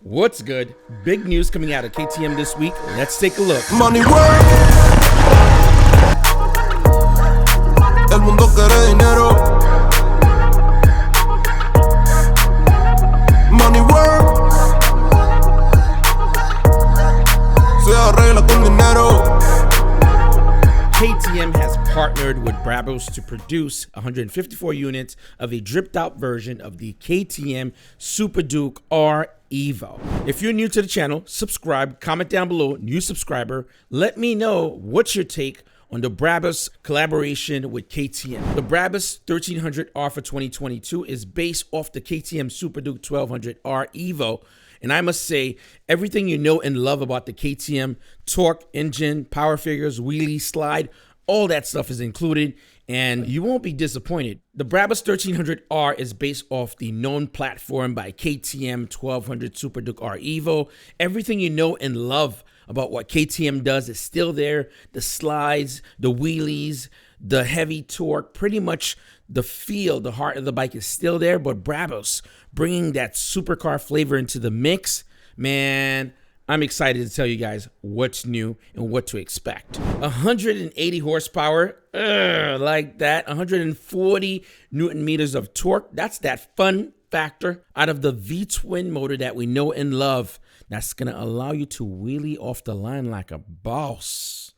What's good? Big news coming out of KTM this week. Let's take a look. Money work. El mundo quiere dinero. Money work. Se arregla con dinero. KTM has partnered with BRABUS to produce 154 units of a dripped out version of the KTM Super Duke R Evo. If you're new to the channel, subscribe, comment down below, new subscriber. Let me know what's your take on the BRABUS collaboration with KTM. The BRABUS 1300R for 2022 is based off the KTM Super Duke 1200R Evo. And I must say, everything you know and love about the KTM torque, engine, power figures, wheelie, slide, all that stuff is included, and you won't be disappointed. The BRABUS 1300R is based off the known platform by KTM 1200 Super Duke R Evo. Everything you know and love about what KTM does is still there. The slides, the wheelies, the heavy torque, pretty much the feel, the heart of the bike is still there, but BRABUS bringing that supercar flavor into the mix, man, I'm excited to tell you guys what's new and what to expect. 180 horsepower, like that, 140 Newton meters of torque. That's that fun factor out of the V-twin motor that we know and love. That's gonna allow you to wheelie off the line like a boss.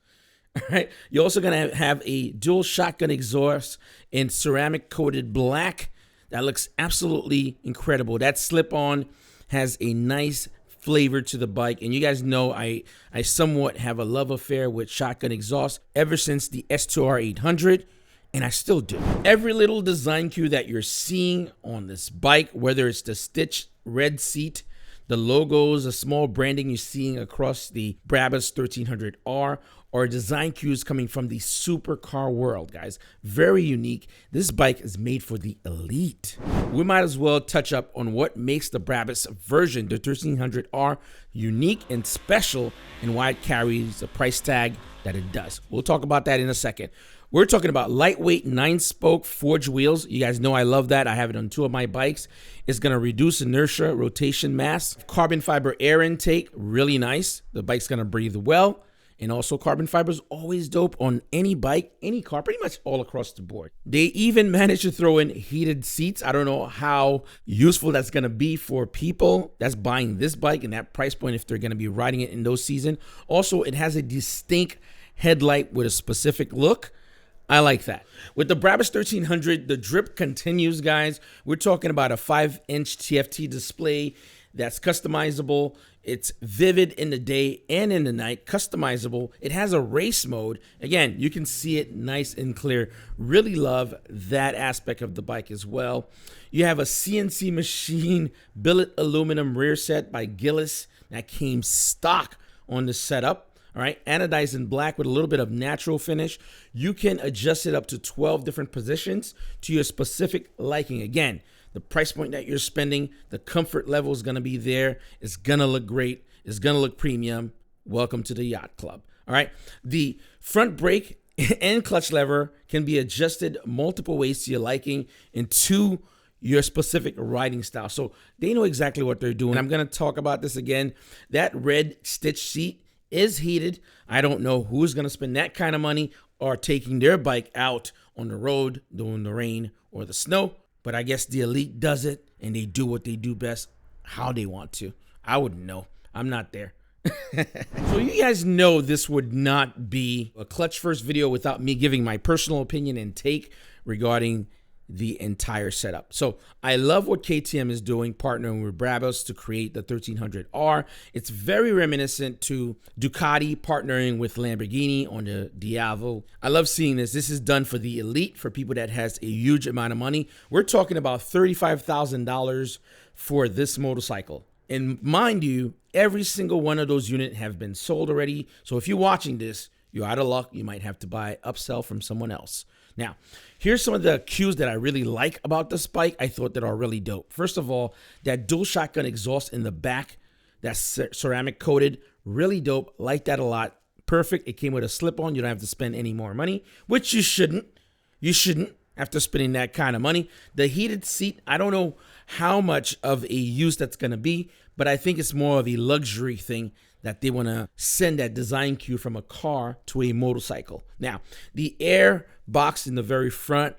All right, you're also gonna have a dual shotgun exhaust in ceramic coated black. That looks absolutely incredible. That slip-on has a nice flavor to the bike, and you guys know I somewhat have a love affair with shotgun exhaust ever since the S2R 800, and I still do. Every little design cue that you're seeing on this bike, whether it's the stitched red seat, the logos, the small branding you're seeing across the BRABUS 1300R, or design cues coming from the supercar world, guys. Very unique. This bike is made for the elite. We might as well touch up on what makes the BRABUS version, the 1300R, unique and special, and why it carries the price tag that it does. We'll talk about that in a second. We're talking about lightweight 9-spoke forged wheels. You guys know I love that. I have it on 2 of my bikes. It's going to reduce inertia, rotation mass. Carbon fiber air intake, really nice. The bike's going to breathe well. And also carbon fiber is always dope on any bike, any car, pretty much all across the board. They even managed to throw in heated seats. I don't know how useful that's going to be for people that's buying this bike and that price point if they're going to be riding it in those seasons. Also, it has a distinct headlight with a specific look. I like that. With the BRABUS 1300, the drip continues, guys. We're talking about a 5-inch TFT display that's customizable. It's vivid in the day and in the night, customizable. It has a race mode. Again, you can see it nice and clear. Really love that aspect of the bike as well. You have a CNC machine billet aluminum rear set by Gillis that came stock on the setup. All right, anodized in black with a little bit of natural finish. You can adjust it up to 12 different positions to your specific liking. Again, the price point that you're spending, the comfort level is going to be there. It's going to look great. It's going to look premium. Welcome to the yacht club. All right, the front brake and clutch lever can be adjusted multiple ways to your liking and to your specific riding style. So they know exactly what they're doing. I'm going to talk about this again. That red stitch seat is heated. I don't know who's going to spend that kind of money or taking their bike out on the road during the rain or the snow. But I guess the elite does it, and they do what they do best, how they want to. I wouldn't know. I'm not there. So you guys know this would not be a clutch first video without me giving my personal opinion and take regarding the entire setup. So I love what KTM is doing, partnering with BRABUS to create the 1300R. It's very reminiscent to Ducati partnering with Lamborghini on the Diavo. I love seeing this. This is done for the elite, for people that has a huge amount of money. We're talking about $35,000 for this motorcycle. And mind you, every single one of those units have been sold already. So if you're watching this, you're out of luck. You might have to buy upsell from someone else. Now, here's some of the cues that I really like about this bike. I thought that are really dope. First of all, that dual shotgun exhaust in the back, that's ceramic coated, really dope. Like that a lot. Perfect. It came with a slip-on. You don't have to spend any more money, which you shouldn't. You shouldn't. after spending that kind of money. The heated seat, I don't know how much of a use that's going to be, but I think it's more of a luxury thing that they want to send that design cue from a car to a motorcycle. Now, the air box in the very front,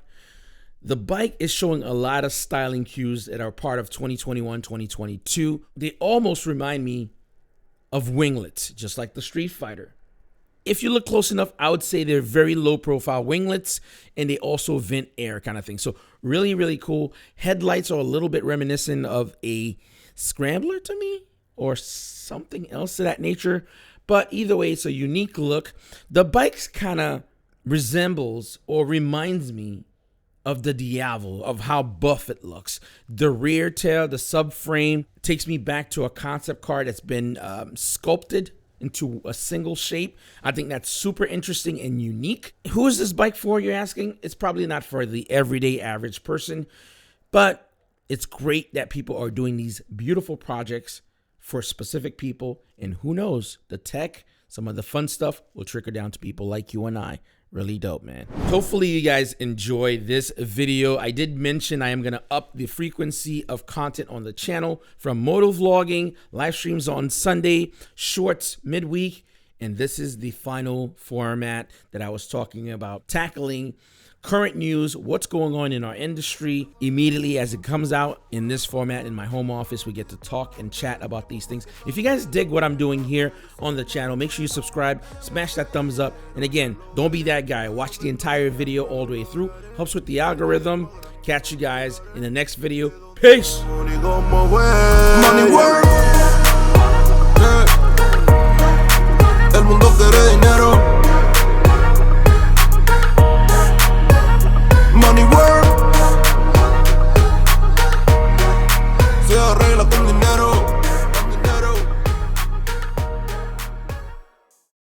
the bike is showing a lot of styling cues that are part of 2021, 2022. They almost remind me of winglets, just like the Street Fighter. If you look close enough, I would say they're very low profile winglets, and they also vent air kind of thing. So really, really cool. Headlights are a little bit reminiscent of a Scrambler to me, or something else of that nature. But either way, it's a unique look. The bike kind of resembles or reminds me of the Diavolo, of how buff it looks. The rear tail, the subframe, takes me back to a concept car that's been sculpted into a single shape. I think that's super interesting and unique. Who is this bike for, you're asking? It's probably not for the everyday average person, but it's great that people are doing these beautiful projects for specific people, and who knows, the tech, some of the fun stuff will trickle down to people like you and I. Really dope, man. Hopefully you guys enjoy this video. I did mention I am going to up the frequency of content on the channel, from moto vlogging, live streams on Sunday, shorts midweek, and this is the final format that I was talking about, tackling current news, what's going on in our industry immediately as it comes out. In this format, in my home office, we get to talk and chat about these things. If you guys dig what I'm doing here on the channel, make sure you subscribe, smash that thumbs up, and again, don't be that guy. Watch the entire video all the way through. Helps with the algorithm. Catch you guys in the next video. Peace. Money work.